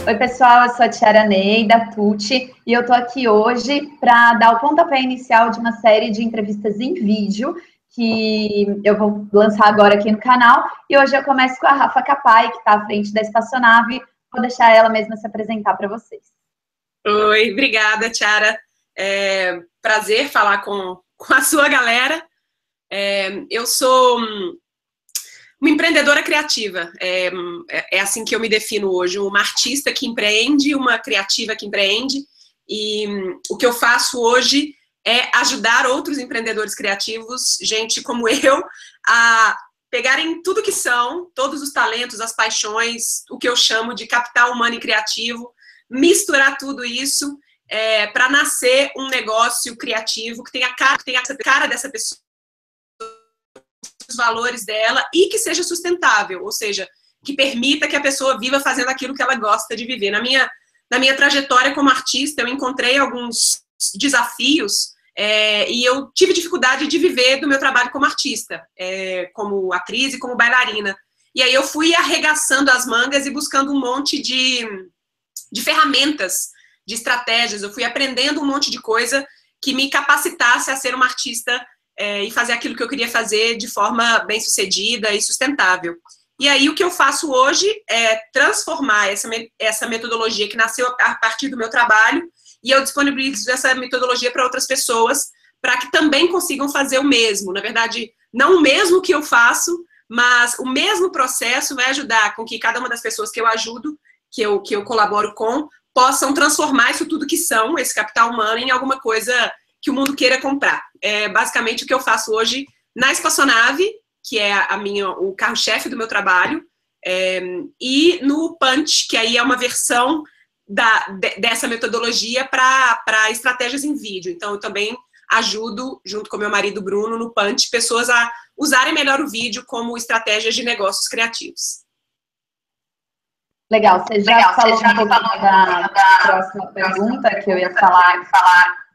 Oi, pessoal, eu sou a Tiara Ney, da Tuti, e eu tô aqui hoje para dar o pontapé inicial de uma série de entrevistas em vídeo que eu vou lançar agora aqui no canal. E hoje eu começo com a Rafa Capai, que está à frente da Espaçonave. Vou deixar ela mesma se apresentar para vocês. Oi, obrigada, Tiara. Prazer falar com a sua galera. Eu sou uma empreendedora criativa. É assim que eu me defino hoje. Uma artista que empreende, uma criativa que empreende. E o que eu faço hoje é ajudar outros empreendedores criativos, gente como eu, a pegarem tudo que são, todos os talentos, as paixões, o que eu chamo de capital humano e criativo, misturar tudo isso para nascer um negócio criativo que tenha a cara dessa pessoa, os valores dela e que seja sustentável, ou seja, que permita que a pessoa viva fazendo aquilo que ela gosta de viver. Na minha trajetória como artista, eu encontrei alguns desafios e eu tive dificuldade de viver do meu trabalho como artista, como atriz e como bailarina. E aí eu fui arregaçando as mangas e buscando um monte de ferramentas, de estratégias. Eu fui aprendendo um monte de coisa que me capacitasse a ser uma artista e fazer aquilo que eu queria fazer de forma bem-sucedida e sustentável. E aí o que eu faço hoje é transformar essa metodologia que nasceu a partir do meu trabalho, e eu disponibilizo essa metodologia para outras pessoas, para que também consigam fazer o mesmo. Na verdade, não o mesmo que eu faço, mas o mesmo processo vai ajudar com que cada uma das pessoas que eu ajudo, que eu colaboro com, possam transformar isso tudo que são, esse capital humano, em alguma coisa que o mundo queira comprar. É basicamente o que eu faço hoje na Espaçonave, que é o carro-chefe do meu trabalho, e no Punch, que aí é uma versão dessa metodologia para estratégias em vídeo. Então, eu também ajudo, junto com meu marido Bruno, no Punch, pessoas a usarem melhor o vídeo como estratégias de negócios criativos. Legal, você já falou um pouco da próxima pergunta, que eu ia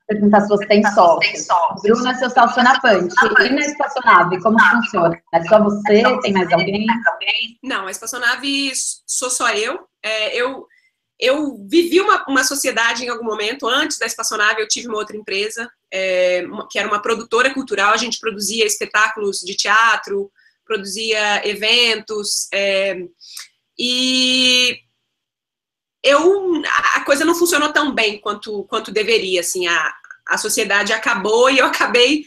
perguntar se você tem sócio. Bruno é seu sócio na Punch. E na Espaçonave, como funciona? É só você? Tem mais alguém? Não, a Espaçonave sou só eu. Eu vivi uma sociedade em algum momento. Antes da Espaçonave, eu tive uma outra empresa, que era uma produtora cultural. A gente produzia espetáculos de teatro, produzia eventos, e a coisa não funcionou tão bem quanto deveria, assim, a sociedade acabou e eu acabei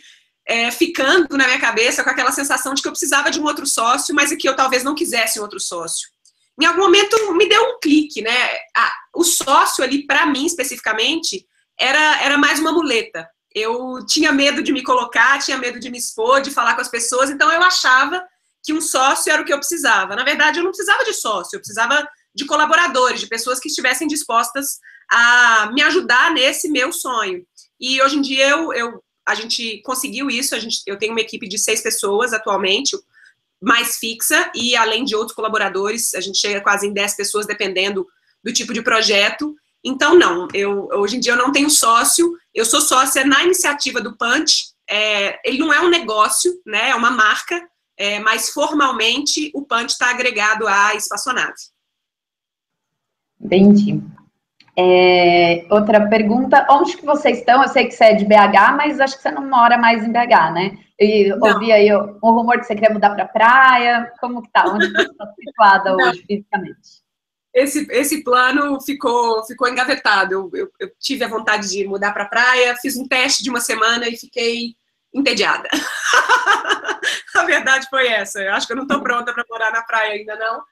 ficando na minha cabeça com aquela sensação de que eu precisava de um outro sócio, mas que eu talvez não quisesse um outro sócio. Em algum momento me deu um clique, né? O sócio ali, para mim especificamente, era mais uma muleta. Eu tinha medo de me colocar, tinha medo de me expor, de falar com as pessoas, então eu achava que um sócio era o que eu precisava. Na verdade, eu não precisava de sócio, eu precisava de colaboradores, de pessoas que estivessem dispostas a me ajudar nesse meu sonho. E hoje em dia a gente conseguiu isso, eu tenho uma equipe de 6 pessoas atualmente, mais fixa, e além de outros colaboradores, a gente chega quase em 10 pessoas, dependendo do tipo de projeto. Então, não, hoje em dia eu não tenho sócio, eu sou sócia na iniciativa do Punch. Ele não é um negócio, né, é uma marca, mas formalmente o Punch está agregado à Espaçonave. Entendi. Outra pergunta, onde que vocês estão? Eu sei que você é de BH, mas acho que você não mora mais em BH, né? Eu ouvi aí um rumor que você queria mudar para praia. Como que tá? Onde você está situada hoje fisicamente? Esse plano ficou engavetado. Eu tive a vontade de mudar para praia, fiz um teste de uma semana e fiquei entediada. A verdade foi essa. Eu acho que eu não estou pronta para morar na praia ainda, não.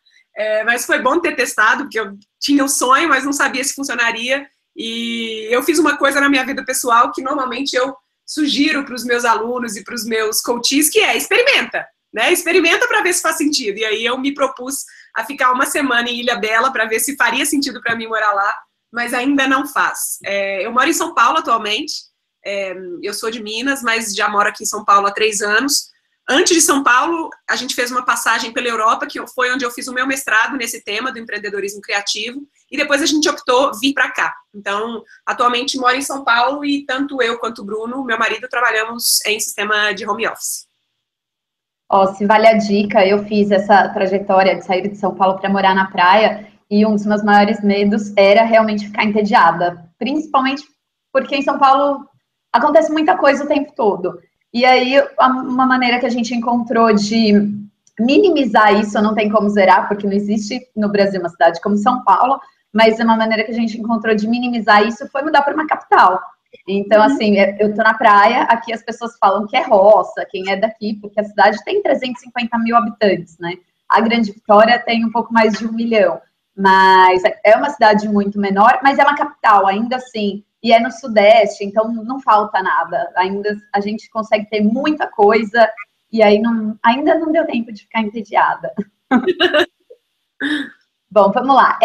Mas foi bom ter testado, porque eu tinha um sonho, mas não sabia se funcionaria. E eu fiz uma coisa na minha vida pessoal que normalmente eu sugiro para os meus alunos e para os meus coaches, que é experimenta, né? Experimenta para ver se faz sentido. E aí eu me propus a ficar uma semana em Ilhabela para ver se faria sentido para mim morar lá, mas ainda não faz. Eu moro em São Paulo atualmente, eu sou de Minas, mas já moro aqui em São Paulo há 3 anos. Antes de São Paulo, a gente fez uma passagem pela Europa, que foi onde eu fiz o meu mestrado nesse tema do empreendedorismo criativo, e depois a gente optou vir para cá. Então, atualmente moro em São Paulo e tanto eu quanto o Bruno, meu marido, trabalhamos em sistema de home office. Se vale a dica, eu fiz essa trajetória de sair de São Paulo para morar na praia e um dos meus maiores medos era realmente ficar entediada, principalmente porque em São Paulo acontece muita coisa o tempo todo. E aí, uma maneira que a gente encontrou de minimizar isso, não tem como zerar, porque não existe no Brasil uma cidade como São Paulo, mas uma maneira que a gente encontrou de minimizar isso foi mudar para uma capital. Então, assim, eu tô na praia, aqui as pessoas falam que é roça, quem é daqui, porque a cidade tem 350 mil habitantes, né? A Grande Vitória tem um pouco mais de 1 milhão, mas é uma cidade muito menor, mas é uma capital, ainda assim, e é no Sudeste, então não falta nada, ainda a gente consegue ter muita coisa, e aí ainda não deu tempo de ficar entediada. Bom, vamos lá.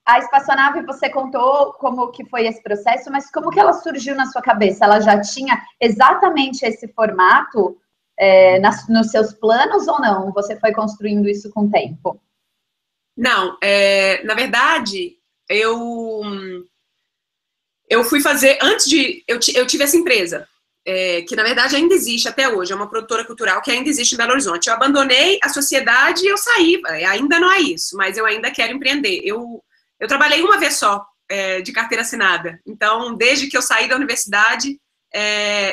A espaçonave, você contou como que foi esse processo, mas como que ela surgiu na sua cabeça? Ela já tinha exatamente esse formato nos seus planos ou não? Você foi construindo isso com o tempo? Não, na verdade, eu fui fazer, eu tive essa empresa, que na verdade ainda existe até hoje, é uma produtora cultural que ainda existe em Belo Horizonte. Eu abandonei a sociedade e eu saí, ainda não é isso, mas eu ainda quero empreender. Eu trabalhei uma vez só, de carteira assinada. Então, desde que eu saí da universidade,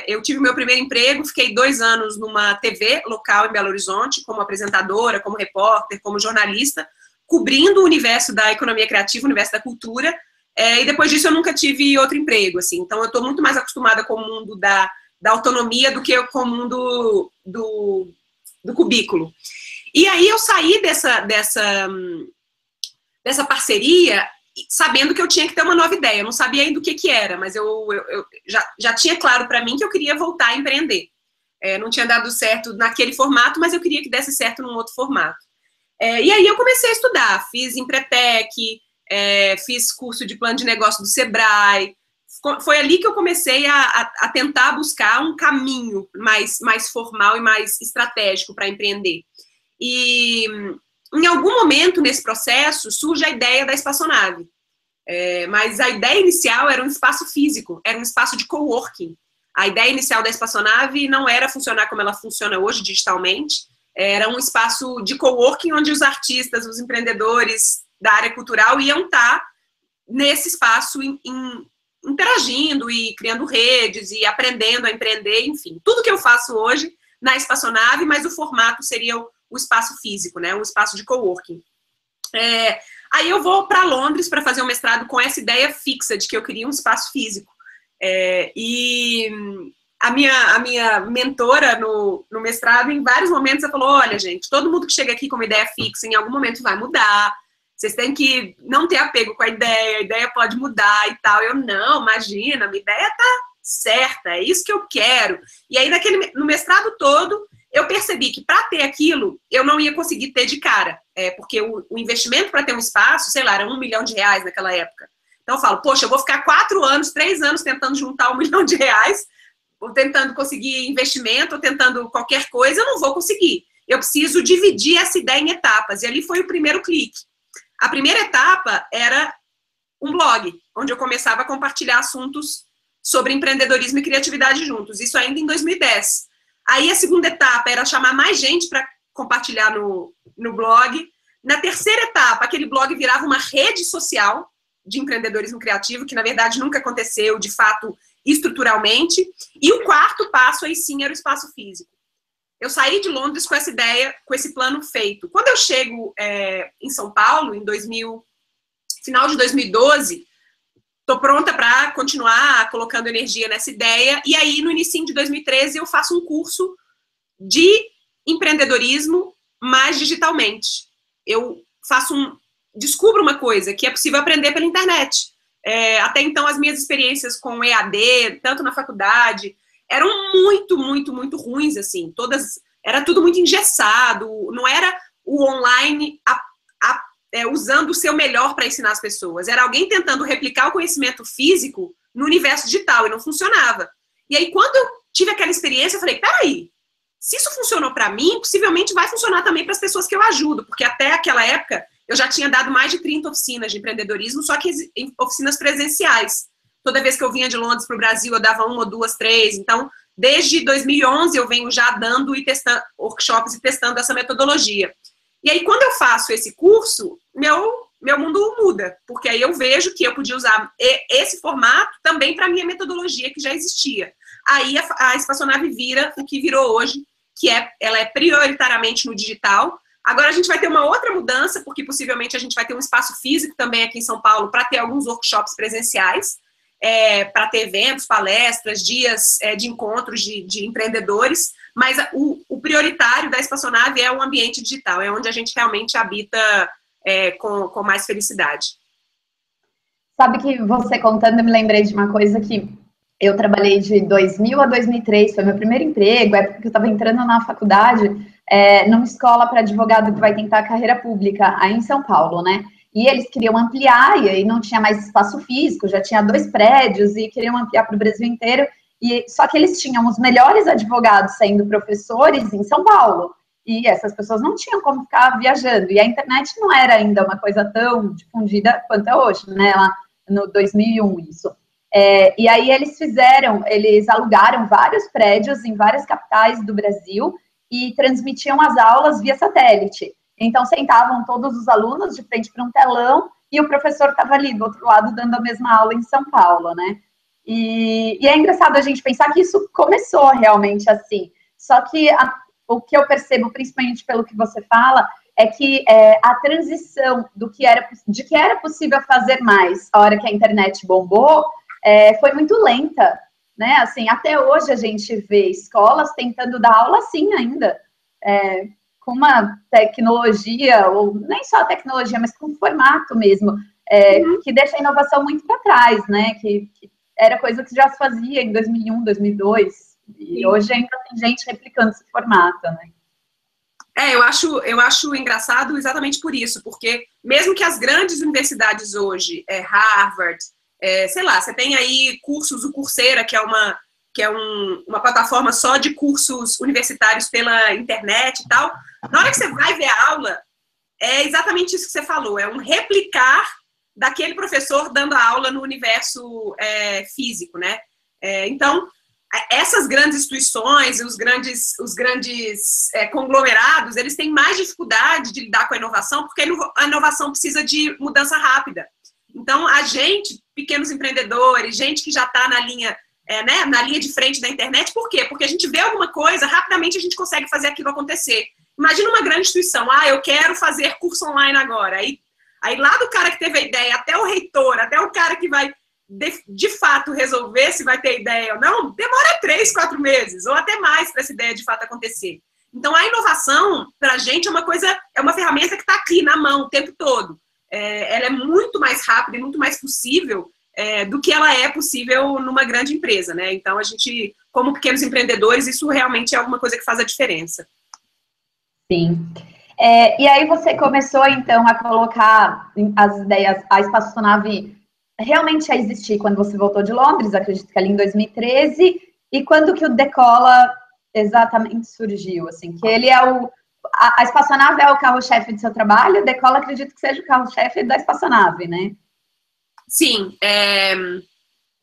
eu tive meu primeiro emprego, fiquei 2 anos numa TV local em Belo Horizonte, como apresentadora, como repórter, como jornalista, cobrindo o universo da economia criativa, o universo da cultura, e depois disso eu nunca tive outro emprego, assim. Então, eu estou muito mais acostumada com o mundo da autonomia do que com o mundo do cubículo. E aí eu saí dessa parceria sabendo que eu tinha que ter uma nova ideia. Eu não sabia ainda o que era, mas eu já tinha claro para mim que eu queria voltar a empreender. Não tinha dado certo naquele formato, mas eu queria que desse certo num outro formato. E aí eu comecei a estudar, fiz Empretec, fiz curso de plano de negócio do Sebrae. Foi ali que eu comecei a tentar buscar um caminho mais formal e mais estratégico para empreender. E em algum momento nesse processo surge a ideia da espaçonave. Mas a ideia inicial era um espaço físico, era um espaço de coworking. A ideia inicial da espaçonave não era funcionar como ela funciona hoje digitalmente, era um espaço de coworking onde os artistas, os empreendedores da área cultural iam estar nesse espaço interagindo e criando redes e aprendendo a empreender, enfim. Tudo que eu faço hoje na espaçonave, mas o formato seria o espaço físico, né? Um espaço de coworking. Aí eu vou para Londres para fazer um mestrado com essa ideia fixa de que eu queria um espaço físico. E a minha mentora no mestrado, em vários momentos, ela falou, olha, gente, todo mundo que chega aqui com uma ideia fixa, em algum momento vai mudar, vocês têm que não ter apego com a ideia pode mudar e tal. Eu, não, imagina, minha ideia tá certa, é isso que eu quero. E aí, no mestrado todo, eu percebi que para ter aquilo, eu não ia conseguir ter de cara, porque o investimento para ter um espaço, sei lá, era R$1 milhão naquela época. Então eu falo, poxa, eu vou ficar 4 anos, 3 anos tentando juntar R$1 milhão, ou tentando conseguir investimento, ou tentando qualquer coisa, eu não vou conseguir. Eu preciso dividir essa ideia em etapas, e ali foi o primeiro clique. A primeira etapa era um blog, onde eu começava a compartilhar assuntos sobre empreendedorismo e criatividade juntos, isso ainda em 2010. Aí a segunda etapa era chamar mais gente para compartilhar no blog. Na terceira etapa, aquele blog virava uma rede social de empreendedorismo criativo, que na verdade nunca aconteceu, de fato, estruturalmente. E o quarto passo, aí sim, era o espaço físico. Eu saí de Londres com essa ideia, com esse plano feito. Quando eu chego em São Paulo, final de 2012, estou pronta para continuar colocando energia nessa ideia. E aí, no início de 2013, eu faço um curso de empreendedorismo, mas digitalmente. Eu descubro uma coisa, que é possível aprender pela internet. Até então, as minhas experiências com EAD, tanto na faculdade, eram muito, muito, muito ruins, assim. Era tudo muito engessado, não era o online usando o seu melhor para ensinar as pessoas. Era alguém tentando replicar o conhecimento físico no universo digital, e não funcionava. E aí, quando eu tive aquela experiência, eu falei, peraí, se isso funcionou para mim, possivelmente vai funcionar também para as pessoas que eu ajudo, porque até aquela época eu já tinha dado mais de 30 oficinas de empreendedorismo, só que oficinas presenciais. Toda vez que eu vinha de Londres para o Brasil, eu dava 1 ou 2, 3. Então, desde 2011, eu venho já dando e testando workshops e testando essa metodologia. E aí, quando eu faço esse curso, meu meu mundo muda, porque aí eu vejo que eu podia usar esse formato também para a minha metodologia que já existia. Aí a espaçonave vira o que virou hoje, que ela é prioritariamente no digital. Agora a gente vai ter uma outra mudança, porque possivelmente a gente vai ter um espaço físico também aqui em São Paulo para ter alguns workshops presenciais, para ter eventos, palestras, dias de encontros de empreendedores, mas o prioritário da espaçonave é o ambiente digital, é onde a gente realmente habita com mais felicidade. Sabe que você contando, eu me lembrei de uma coisa que eu trabalhei de 2000 a 2003, foi meu primeiro emprego, época que eu estava entrando na faculdade, numa escola para advogado que vai tentar carreira pública aí em São Paulo, né? E eles queriam ampliar, e aí não tinha mais espaço físico, já tinha 2 prédios, e queriam ampliar para o Brasil inteiro, só que eles tinham os melhores advogados sendo professores em São Paulo, e essas pessoas não tinham como ficar viajando, e a internet não era ainda uma coisa tão difundida quanto é hoje, né, lá no 2001, isso. E aí eles alugaram vários prédios em várias capitais do Brasil e transmitiam as aulas via satélite. Então, sentavam todos os alunos de frente para um telão e o professor estava ali do outro lado dando a mesma aula em São Paulo, né? E é engraçado a gente pensar que isso começou realmente assim. Só que o que eu percebo, principalmente pelo que você fala, é que a transição de que era possível fazer mais a hora que a internet bombou foi muito lenta, né? Assim, até hoje a gente vê escolas tentando dar aula assim ainda, com uma tecnologia, ou nem só a tecnologia, mas com formato mesmo, que deixa a inovação muito para trás, né? Que era coisa que já se fazia em 2001, 2002, e Sim. Hoje ainda tem gente replicando esse formato, né? Eu acho engraçado exatamente por isso, porque mesmo que as grandes universidades hoje, Harvard, sei lá, você tem aí cursos, o Coursera, que é uma plataforma só de cursos universitários pela internet e tal. Na hora que você vai ver a aula, é exatamente isso que você falou, é um replicar daquele professor dando a aula no universo físico, né? Então, essas grandes instituições, os grandes conglomerados, eles têm mais dificuldade de lidar com a inovação, porque a inovação precisa de mudança rápida. Então, a gente, pequenos empreendedores, gente que já está na linha de frente da internet, por quê? Porque a gente vê alguma coisa, rapidamente a gente consegue fazer aquilo acontecer. Imagina uma grande instituição, eu quero fazer curso online agora. Aí lá do cara que teve a ideia, até o reitor, até o cara que vai de fato resolver se vai ter ideia ou não, demora 3, 4 meses, ou até mais para essa ideia de fato acontecer. Então, a inovação, para a gente, é uma ferramenta que está aqui na mão o tempo todo. Ela é muito mais rápida e muito mais possível do que ela é possível numa grande empresa, né? Então, a gente, como pequenos empreendedores, isso realmente é alguma coisa que faz a diferença. Sim. E aí você começou, então, a colocar as ideias, a espaçonave realmente a existir quando você voltou de Londres, acredito que ali em 2013, e quando que o Decola exatamente surgiu, assim, que ele a espaçonave é o carro-chefe do seu trabalho, o Decola acredito que seja o carro-chefe da espaçonave, né? Sim,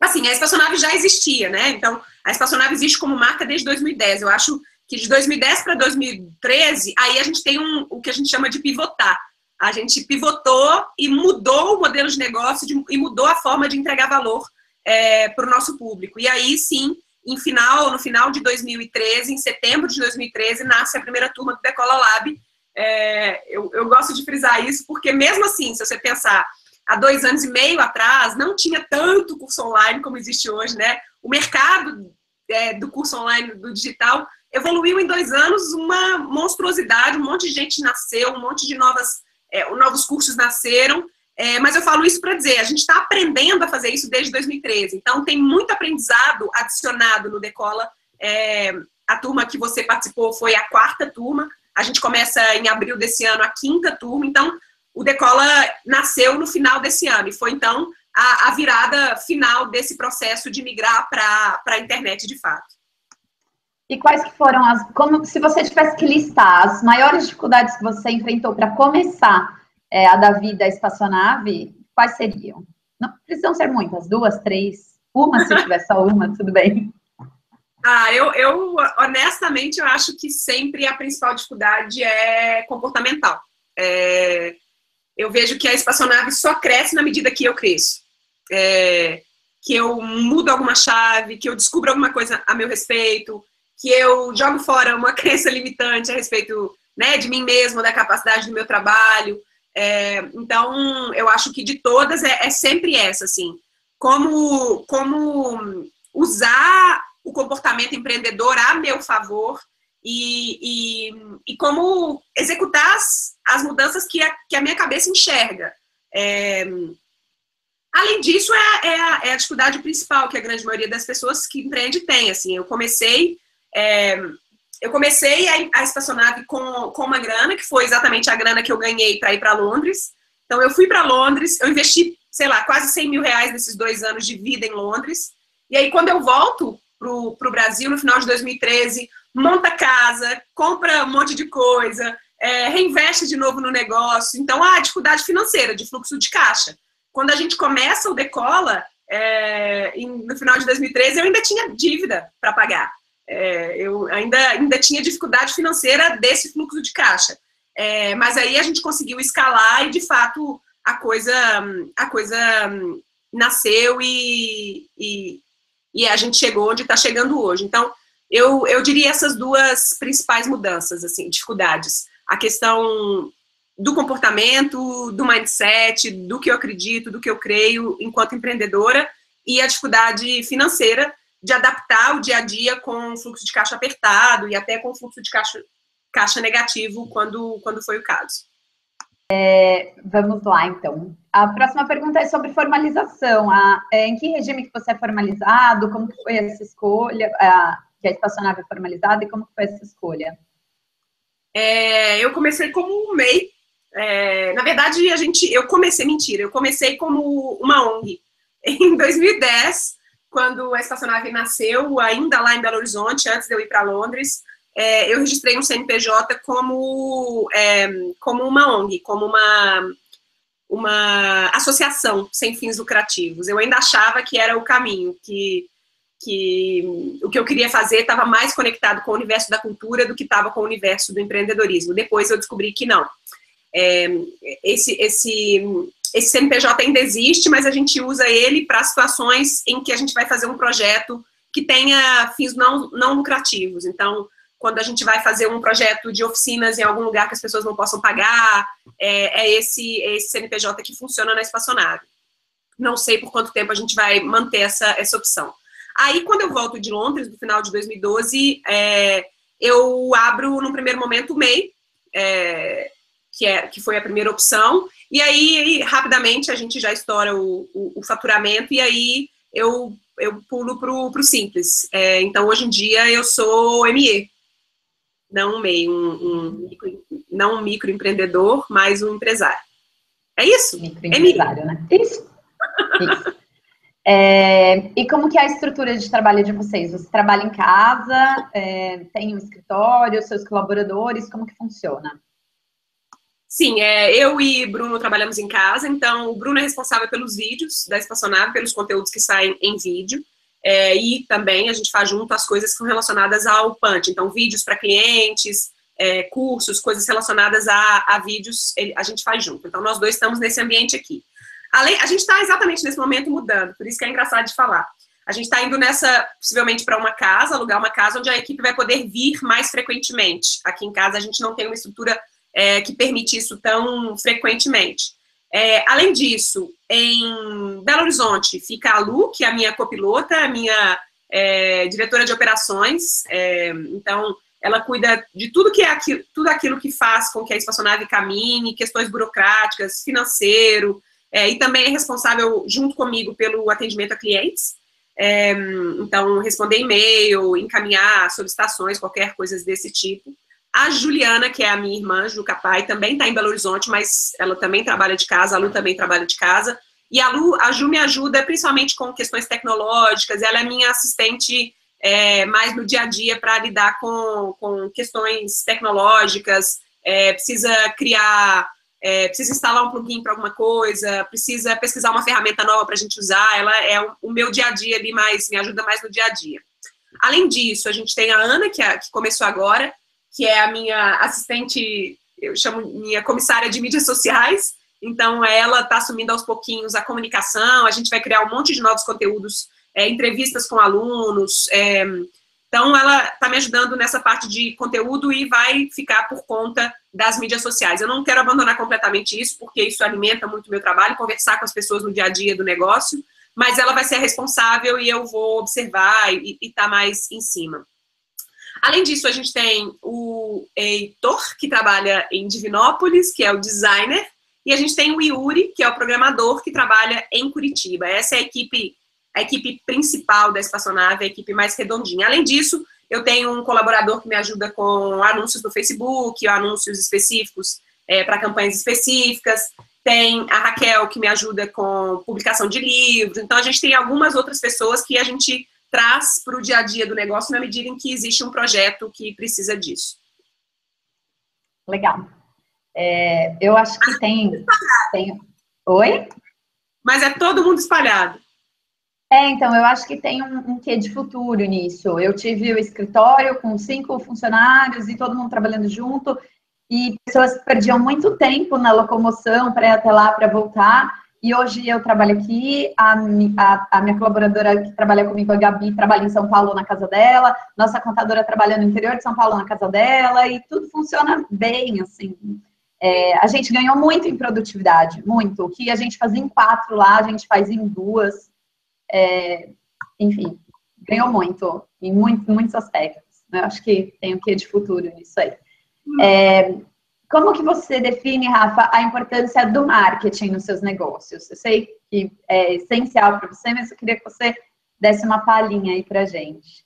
assim, a espaçonave já existia, né? Então, a espaçonave existe como marca desde 2010. Eu acho que de 2010 para 2013, aí a gente tem o que a gente chama de pivotar. A gente pivotou e mudou o modelo de negócio e mudou a forma de entregar valor para o nosso público. E aí, sim, no final de 2013, em setembro de 2013, nasce a primeira turma do Decola Lab. Eu gosto de frisar isso, porque mesmo assim, se você pensar, há 2 anos e meio atrás, não tinha tanto curso online como existe hoje, né? O mercado do curso online, do digital, evoluiu em 2 anos uma monstruosidade, um monte de gente nasceu, um monte de novos cursos nasceram, mas eu falo isso para dizer, a gente está aprendendo a fazer isso desde 2013, então tem muito aprendizado adicionado no Decola. A turma que você participou foi a 4ª turma, a gente começa em abril desse ano a 5ª turma, então o Decola nasceu no final desse ano, e foi então a virada final desse processo de migrar para a internet de fato. E quais que foram como se você tivesse que listar as maiores dificuldades que você enfrentou para começar a dar vida à espaçonave, quais seriam? Não precisam ser muitas, 2, 3, uma se tiver só uma, tudo bem. Eu honestamente, eu acho que sempre a principal dificuldade é comportamental. eu vejo que a espaçonave só cresce na medida que eu cresço. Que eu mudo alguma chave, que eu descubro alguma coisa a meu respeito, que eu jogo fora uma crença limitante a respeito, né, de mim mesma, da capacidade do meu trabalho. Então, eu acho que de todas é sempre essa, assim. Como usar o comportamento empreendedor a meu favor e como executar as mudanças que a minha cabeça enxerga. Além disso, é a dificuldade principal que a grande maioria das pessoas que empreende tem. Assim, eu comecei a espaçonave com uma grana, que foi exatamente a grana que eu ganhei para ir para Londres. Então, eu fui para Londres, eu investi, sei lá, quase 100 mil reais nesses 2 anos de vida em Londres. E aí, quando eu volto pro Brasil, no final de 2013, monta casa, compra um monte de coisa, reinveste de novo no negócio. Então, a dificuldade financeira, de fluxo de caixa. Quando a gente começa o Decola, no final de 2013, eu ainda tinha dívida para pagar. Eu ainda tinha dificuldade financeira desse fluxo de caixa. Mas aí a gente conseguiu escalar e, de fato, a coisa nasceu e a gente chegou onde está chegando hoje. Então, eu diria essas 2 principais mudanças, assim, dificuldades. A questão do comportamento, do mindset, do que eu acredito, do que eu creio enquanto empreendedora, e a dificuldade financeira de adaptar o dia a dia com o fluxo de caixa apertado e até com o fluxo de caixa negativo, quando foi o caso. Vamos lá, então. A próxima pergunta é sobre formalização. Em que regime que você é formalizado? Como que foi essa escolha? Que a espaçonave é formalizada e como que foi essa escolha? Eu comecei como MEI. Na verdade, eu comecei como uma ONG. Em 2010, quando a espaçonave nasceu, ainda lá em Belo Horizonte, antes de eu ir para Londres, eu registrei um CNPJ como uma ONG, como uma associação sem fins lucrativos. Eu ainda achava que era o caminho, que o que eu queria fazer estava mais conectado com o universo da cultura do que estava com o universo do empreendedorismo. Depois eu descobri que não. Esse CNPJ ainda existe, mas a gente usa ele para situações em que a gente vai fazer um projeto que tenha fins não lucrativos. Então, quando a gente vai fazer um projeto de oficinas em algum lugar que as pessoas não possam pagar, esse CNPJ que funciona na espaçonave. Não sei por quanto tempo a gente vai manter essa opção. Aí, quando eu volto de Londres, no final de 2012, eu abro, num primeiro momento, o MEI, que foi a primeira opção, e aí, rapidamente, a gente já estoura o faturamento, e aí eu pulo pro Simples. Então, hoje em dia, eu sou ME, não um MEI, não um microempreendedor, mas um empresário. É isso? Microempresário, né? Isso. E como que é a estrutura de trabalho de vocês? Você trabalha em casa, tem um escritório, seus colaboradores, como que funciona? Sim, eu e Bruno trabalhamos em casa, então o Bruno é responsável pelos vídeos da espaçonave, pelos conteúdos que saem em vídeo, e também a gente faz junto as coisas que são relacionadas ao Punch, então vídeos para clientes, cursos, coisas relacionadas a vídeos, a gente faz junto. Então nós dois estamos nesse ambiente aqui. A gente está exatamente nesse momento mudando, por isso que é engraçado de falar. A gente está indo possivelmente para uma casa, alugar uma casa onde a equipe vai poder vir mais frequentemente. Aqui em casa a gente não tem uma estrutura que permite isso tão frequentemente. Além disso, em Belo Horizonte fica a Lu, que é a minha copilota, a minha diretora de operações. Então, ela cuida de tudo aquilo que faz com que a espaçonave caminhe, questões burocráticas, financeiro, e também é responsável, junto comigo, pelo atendimento a clientes. Então, responder e-mail, encaminhar solicitações, qualquer coisa desse tipo. A Juliana, que é a minha irmã, Juca Pai, também está em Belo Horizonte, mas ela também trabalha de casa, a Lu também trabalha de casa. E a Ju me ajuda principalmente com questões tecnológicas, ela é minha assistente mais no dia a dia para lidar com questões tecnológicas, precisa instalar um plugin para alguma coisa, precisa pesquisar uma ferramenta nova para a gente usar, ela é o meu dia a dia ali, me ajuda mais no dia a dia. Além disso, a gente tem a Ana, que começou agora, que é a minha assistente, eu chamo minha comissária de mídias sociais, Então, ela está assumindo aos pouquinhos a comunicação, a gente vai criar um monte de novos conteúdos, entrevistas com alunos. Então, ela está me ajudando nessa parte de conteúdo e vai ficar por conta das mídias sociais. Eu não quero abandonar completamente isso, porque isso alimenta muito o meu trabalho, conversar com as pessoas no dia a dia do negócio, mas ela vai ser a responsável e eu vou observar e estar mais em cima. Além disso, a gente tem o Heitor, que trabalha em Divinópolis, que é o designer, e a gente tem o Yuri, que é o programador, que trabalha em Curitiba. Essa é a equipe principal da Espaçonave, a equipe mais redondinha. Além disso, eu tenho um colaborador que me ajuda com anúncios no Facebook, anúncios específicos para campanhas específicas. Tem a Raquel, que me ajuda com publicação de livros. Então, a gente tem algumas outras pessoas que a gente traz para o dia a dia do negócio na medida em que existe um projeto que precisa disso. Legal. Eu acho que tem... Oi? Mas é todo mundo espalhado. Então, eu acho que tem um quê de futuro nisso. Eu tive o escritório com 5 funcionários e todo mundo trabalhando junto, e pessoas perdiam muito tempo na locomoção para ir até lá, para voltar, e hoje eu trabalho aqui, a minha colaboradora que trabalha comigo, a Gabi, trabalha em São Paulo na casa dela, nossa contadora trabalha no interior de São Paulo na casa dela, e tudo funciona bem, assim. A gente ganhou muito em produtividade, muito. O que a gente fazia em 4 lá, a gente faz em 2. Enfim, ganhou muito, em muitos aspectos. Eu acho que tem um quê de futuro nisso aí. Como que você define, Rafa, a importância do marketing nos seus negócios? Eu sei que é essencial para você, mas eu queria que você desse uma palhinha aí pra gente.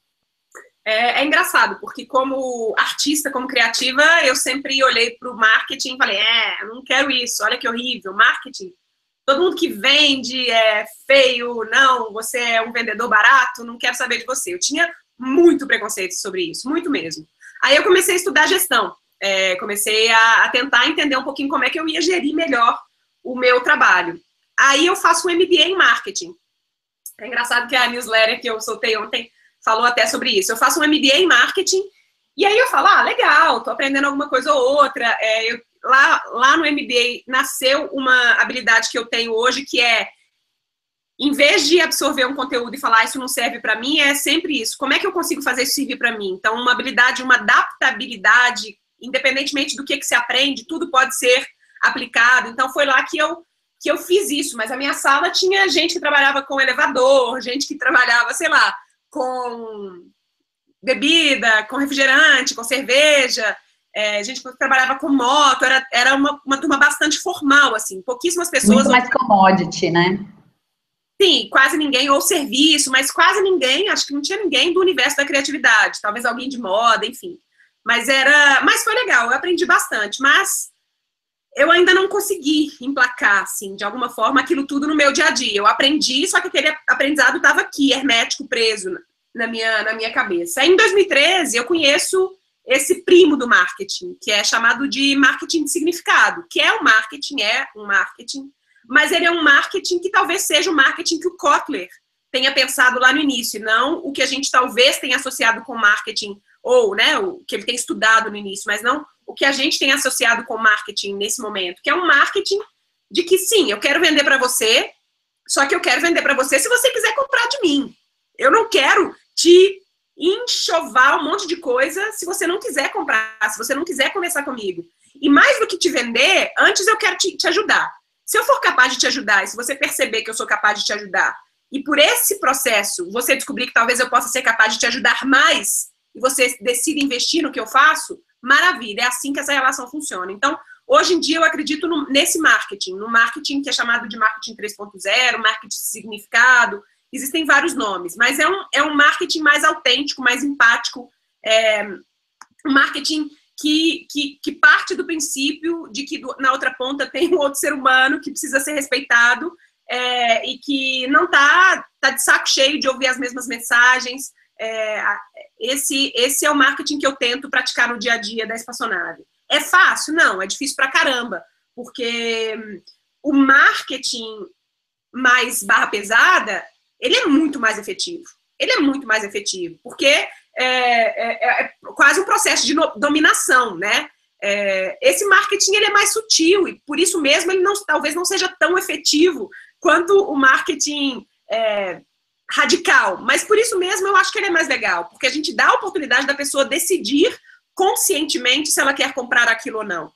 É engraçado, porque como artista, como criativa, eu sempre olhei para o marketing e falei, não quero isso, olha que horrível, marketing. Todo mundo que vende é feio, não, você é um vendedor barato, não quero saber de você. Eu tinha muito preconceito sobre isso, muito mesmo. Aí eu comecei a estudar gestão, comecei a tentar entender um pouquinho como é que eu ia gerir melhor o meu trabalho. Aí eu faço um MBA em marketing. É engraçado que a newsletter que eu soltei ontem falou até sobre isso. Eu faço um MBA em marketing e aí eu falo, legal, tô aprendendo alguma coisa ou outra. Lá no MBA nasceu uma habilidade que eu tenho hoje, que é, em vez de absorver um conteúdo e falar, isso não serve para mim, é sempre isso. Como é que eu consigo fazer isso servir para mim? Então, uma habilidade, uma adaptabilidade, independentemente do que se aprende, tudo pode ser aplicado. Então, foi lá que eu fiz isso. Mas a minha sala tinha gente que trabalhava com elevador, gente que trabalhava, sei lá, com bebida, com refrigerante, com cerveja, gente que trabalhava com moto, era uma turma bastante formal, assim, pouquíssimas pessoas... Muito mais commodity, né? Sim, quase ninguém, ou serviço, mas quase ninguém, acho que não tinha ninguém do universo da criatividade, talvez alguém de moda, enfim. Mas foi legal, eu aprendi bastante, mas eu ainda não consegui emplacar, assim, de alguma forma, aquilo tudo no meu dia a dia. Eu aprendi, só que aquele aprendizado estava aqui, hermético, preso na minha cabeça. Aí, em 2013, eu conheço esse primo do marketing, que é chamado de marketing de significado, que é um marketing, mas ele é um marketing que talvez seja o marketing que o Kotler tenha pensado lá no início, não o que a gente talvez tenha associado com marketing, ou, né, o que ele tem estudado no início, mas não o que a gente tem associado com marketing nesse momento, que é um marketing de que, sim, eu quero vender para você, só que eu quero vender para você se você quiser comprar de mim. Eu não quero te enxovar um monte de coisa se você não quiser comprar, se você não quiser conversar comigo. E mais do que te vender, antes eu quero te ajudar. Se eu for capaz de te ajudar, e se você perceber que eu sou capaz de te ajudar, e por esse processo você descobrir que talvez eu possa ser capaz de te ajudar mais, e você decide investir no que eu faço, maravilha, é assim que essa relação funciona. Então, hoje em dia eu acredito nesse marketing, no marketing que é chamado de marketing 3.0, marketing de significado, existem vários nomes, mas é um marketing mais autêntico, mais empático, um marketing que parte do princípio de que na outra ponta tem um outro ser humano que precisa ser respeitado e que não tá de saco cheio de ouvir as mesmas mensagens. Esse é o marketing que eu tento praticar no dia a dia da Espaçonave. É fácil? Não, é difícil pra caramba, porque o marketing mais barra pesada, ele é muito mais efetivo. Ele é muito mais efetivo, porque é quase um processo de dominação, né? esse marketing ele é mais sutil e por isso mesmo ele talvez não seja tão efetivo quanto o marketing radical, mas por isso mesmo eu acho que ele é mais legal, porque a gente dá a oportunidade da pessoa decidir conscientemente se ela quer comprar aquilo ou não.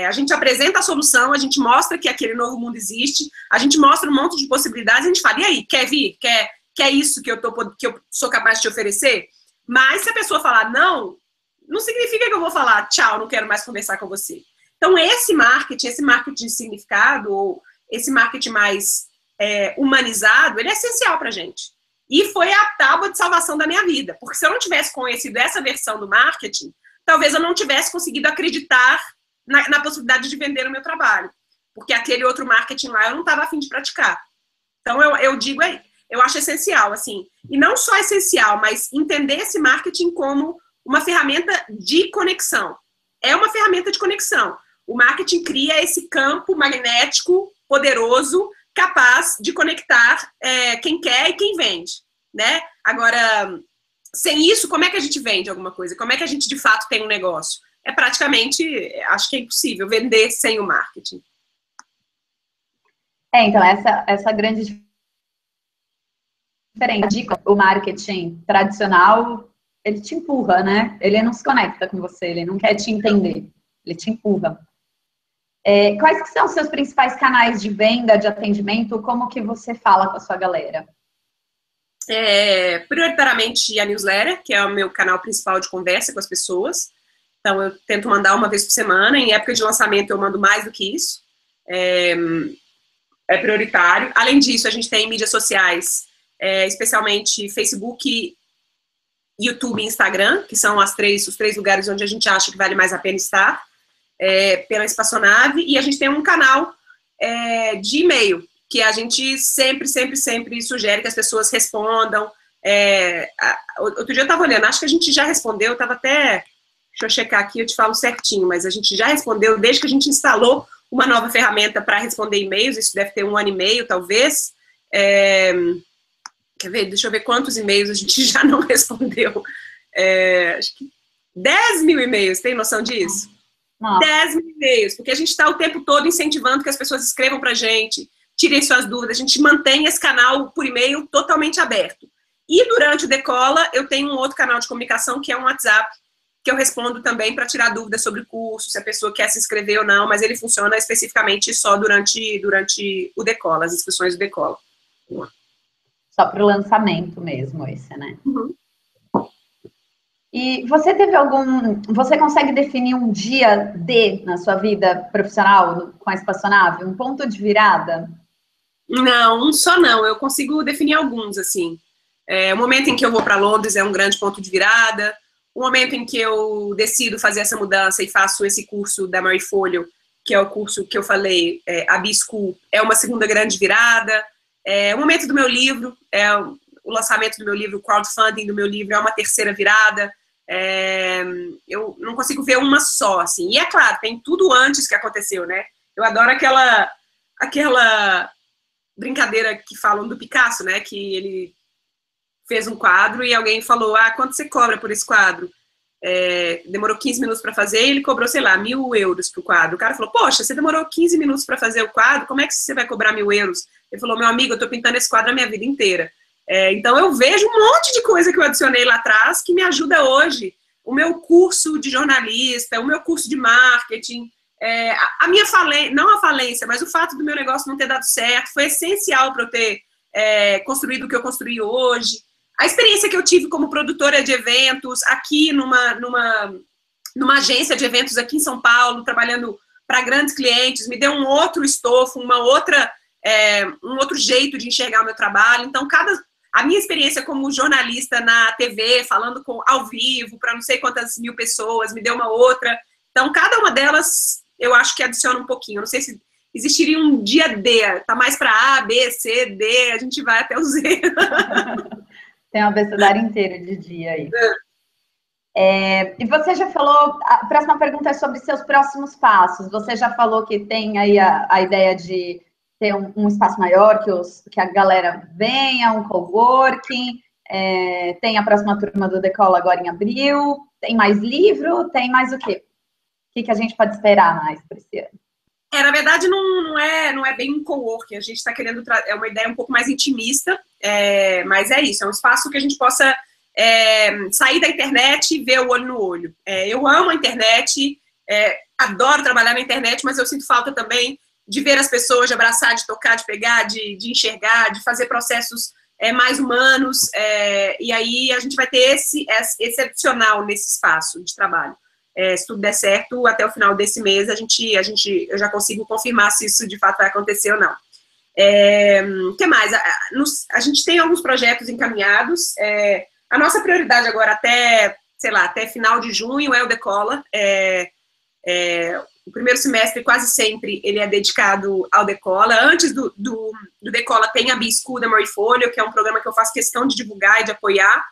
A gente apresenta a solução, a gente mostra que aquele novo mundo existe, a gente mostra um monte de possibilidades, a gente fala, e aí, quer vir? Quer isso que eu sou capaz de te oferecer? Mas se a pessoa falar não significa que eu vou falar tchau, não quero mais conversar com você. Então esse marketing de significado, ou esse marketing mais humanizado, ele é essencial pra gente. E foi a tábua de salvação da minha vida, porque se eu não tivesse conhecido essa versão do marketing, talvez eu não tivesse conseguido acreditar na possibilidade de vender o meu trabalho, porque aquele outro marketing lá eu não estava a fim de praticar. Então eu digo aí, eu acho essencial, assim, e não só essencial, mas entender esse marketing como uma ferramenta de conexão. É uma ferramenta de conexão. O marketing cria esse campo magnético, poderoso, capaz de conectar quem quer e quem vende, né? Agora, sem isso, como é que a gente vende alguma coisa? Como é que a gente, de fato, tem um negócio? Praticamente, acho que é impossível vender sem o marketing. Então, essa grande diferença. O marketing tradicional, ele te empurra, né? Ele não se conecta com você, ele não quer te entender, ele te empurra. Quais que são os seus principais canais de venda, de atendimento? Como que você fala com a sua galera? Prioritariamente a newsletter, que é o meu canal principal de conversa com as pessoas. Então, eu tento mandar uma vez por semana. Em época de lançamento, eu mando mais do que isso. É prioritário. Além disso, a gente tem mídias sociais, especialmente Facebook, YouTube e Instagram, que são os três lugares onde a gente acha que vale mais a pena estar, pela espaçonave. E a gente tem um canal de e-mail, que a gente sempre sugere que as pessoas respondam. Outro dia eu estava olhando, acho que a gente já respondeu, eu estava até... Deixa eu checar aqui, eu te falo certinho, mas a gente já respondeu desde que a gente instalou uma nova ferramenta para responder e-mails, isso deve ter 1 ano e meio, talvez. Quer ver? Deixa eu ver quantos e-mails a gente já não respondeu. Acho que 10 mil e-mails, tem noção disso? Não. 10 mil e-mails, porque a gente está o tempo todo incentivando que as pessoas escrevam para a gente, tirem suas dúvidas, a gente mantém esse canal por e-mail totalmente aberto. E durante o Decola, eu tenho um outro canal de comunicação, que é um WhatsApp, que eu respondo também para tirar dúvidas sobre o curso, se a pessoa quer se inscrever ou não, mas ele funciona especificamente só durante o Decola, as inscrições do Decola. Só para o lançamento mesmo, esse, né? Uhum. E você teve você consegue definir um dia D na sua vida profissional com a espaçonave? Um ponto de virada? Não, um só não. Eu consigo definir alguns, assim. O momento em que eu vou para Londres é um grande ponto de virada. O momento em que eu decido fazer essa mudança e faço esse curso da Marie Folio, que é o curso que eu falei, a B-School, é uma segunda grande virada. O momento do meu livro, o lançamento do meu livro, o crowdfunding do meu livro é uma terceira virada. Eu não consigo ver uma só, assim. E é claro, tem tudo antes que aconteceu, né? Eu adoro aquela brincadeira que falam do Picasso, né? Que ele fez um quadro e alguém falou, quanto você cobra por esse quadro? Demorou 15 minutos para fazer e ele cobrou, sei lá, 1.000 euros pro quadro. O cara falou, poxa, você demorou 15 minutos para fazer o quadro, como é que você vai cobrar 1.000 euros? Ele falou, meu amigo, eu tô pintando esse quadro a minha vida inteira. Então eu vejo um monte de coisa que eu adicionei lá atrás que me ajuda hoje. O meu curso de jornalista, o meu curso de marketing, a minha falência, não a falência, mas o fato do meu negócio não ter dado certo, foi essencial para eu ter construído o que eu construí hoje. A experiência que eu tive como produtora de eventos aqui numa agência de eventos aqui em São Paulo, trabalhando para grandes clientes, me deu um outro estofo, um outro jeito de enxergar o meu trabalho. Então, a minha experiência como jornalista na TV, falando ao vivo para não sei quantas mil pessoas, me deu uma outra. Então, cada uma delas, eu acho que adiciona um pouquinho. Eu não sei se existiria um dia D, tá mais para A, B, C, D, a gente vai até o Z. Tem um abecedário inteiro de dia aí. E você já falou, a próxima pergunta é sobre seus próximos passos. Você já falou que tem aí a ideia de ter um espaço maior, que a galera venha, um coworking, tem a próxima turma do Decola agora em abril, tem mais livro, tem mais o quê? que a gente pode esperar mais para esse ano? Na verdade, não é bem um coworking, a gente está querendo, é uma ideia um pouco mais intimista, mas é isso, é um espaço que a gente possa sair da internet e ver o olho no olho. Eu amo a internet, adoro trabalhar na internet, mas eu sinto falta também de ver as pessoas, de abraçar, de tocar, de pegar, de enxergar, de fazer processos mais humanos, e aí a gente vai ter esse adicional nesse espaço de trabalho. Se tudo der certo, até o final desse mês, eu já consigo confirmar se isso de fato vai acontecer ou não. O que mais? A gente tem alguns projetos encaminhados. A nossa prioridade agora até final de junho é o Decola. O primeiro semestre, quase sempre, ele é dedicado ao Decola. Antes do Decola tem a B-School da Maurifolio, que é um programa que eu faço questão de divulgar e de apoiar,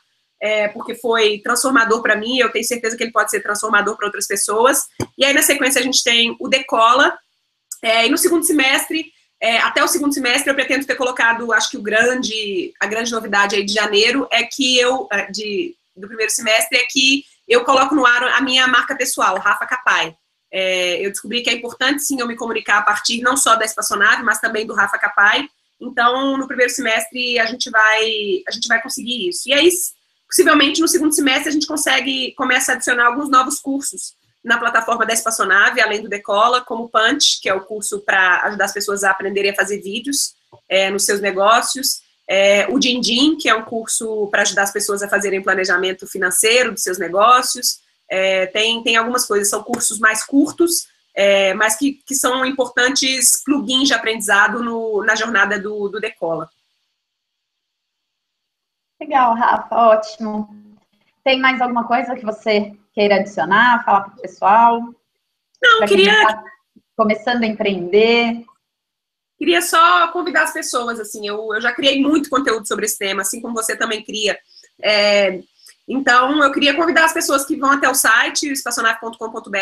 porque foi transformador para mim, eu tenho certeza que ele pode ser transformador para outras pessoas. E aí, na sequência, a gente tem o Decola, e no segundo semestre, até o segundo semestre, eu pretendo ter colocado, acho que a grande novidade aí de janeiro é que do primeiro semestre, é que eu coloco no ar a minha marca pessoal, Rafa Capai. Eu descobri que é importante, sim, eu me comunicar a partir não só da espaçonave, mas também do Rafa Capai. Então, no primeiro semestre, a gente vai conseguir isso. E aí, possivelmente, no segundo semestre, a gente começa a adicionar alguns novos cursos na plataforma da Espaçonave, além do Decola, como o Punch, que é o curso para ajudar as pessoas a aprenderem a fazer vídeos nos seus negócios, o Din, que é um curso para ajudar as pessoas a fazerem planejamento financeiro dos seus negócios. Tem algumas coisas, são cursos mais curtos, mas que são importantes plugins de aprendizado na jornada do Decola. Legal, Rafa, ótimo. Tem mais alguma coisa que você queira adicionar, falar para o pessoal? Não, Tá começando a empreender. Queria só convidar as pessoas, assim, eu já criei muito conteúdo sobre esse tema, assim como você também cria. Então, eu queria convidar as pessoas que vão até o site, espaçonave.com.br,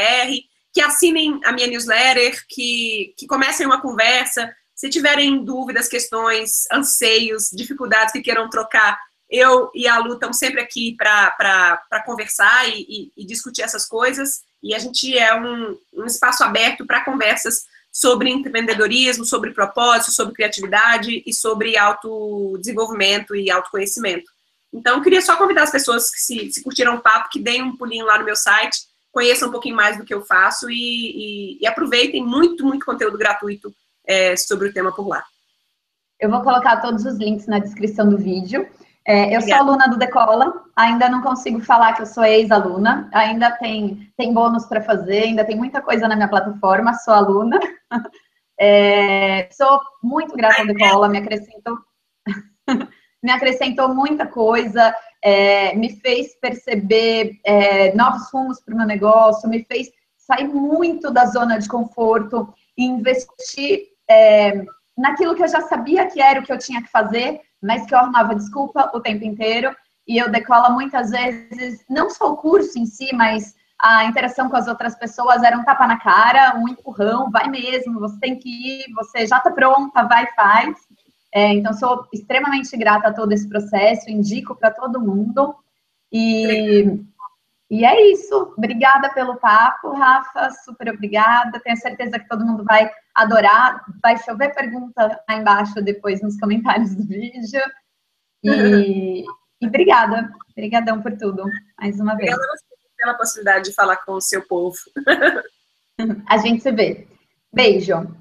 que assinem a minha newsletter, que comecem uma conversa. Se tiverem dúvidas, questões, anseios, dificuldades que queiram trocar, eu e a Lu estamos sempre aqui para conversar e discutir essas coisas. E a gente é um espaço aberto para conversas sobre empreendedorismo, sobre propósito, sobre criatividade e sobre autodesenvolvimento e autoconhecimento. Então, eu queria só convidar as pessoas que se curtiram o papo, que deem um pulinho lá no meu site, conheçam um pouquinho mais do que eu faço e aproveitem muito, muito conteúdo gratuito sobre o tema por lá. Eu vou colocar todos os links na descrição do vídeo. Eu sou aluna do Decola, ainda não consigo falar que eu sou ex-aluna, ainda tem bônus para fazer, ainda tem muita coisa na minha plataforma, sou aluna. Sou muito grata ao Decola, me acrescentou muita coisa, me fez perceber novos rumos para o meu negócio, me fez sair muito da zona de conforto e investir naquilo que eu já sabia que era o que eu tinha que fazer, mas que eu arrumava desculpa o tempo inteiro. E eu Decola muitas vezes, não só o curso em si, mas a interação com as outras pessoas era um tapa na cara, um empurrão, vai mesmo, você tem que ir, você já está pronta, vai e faz. Então, sou extremamente grata a todo esse processo, indico para todo mundo. E é isso. Obrigada pelo papo, Rafa, super obrigada. Tenho certeza que todo mundo vai adorar. Vai chover pergunta lá embaixo depois nos comentários do vídeo. E obrigada. Obrigadão por tudo, mais uma vez. Obrigada a você pela possibilidade de falar com o seu povo. A gente se vê. Beijo.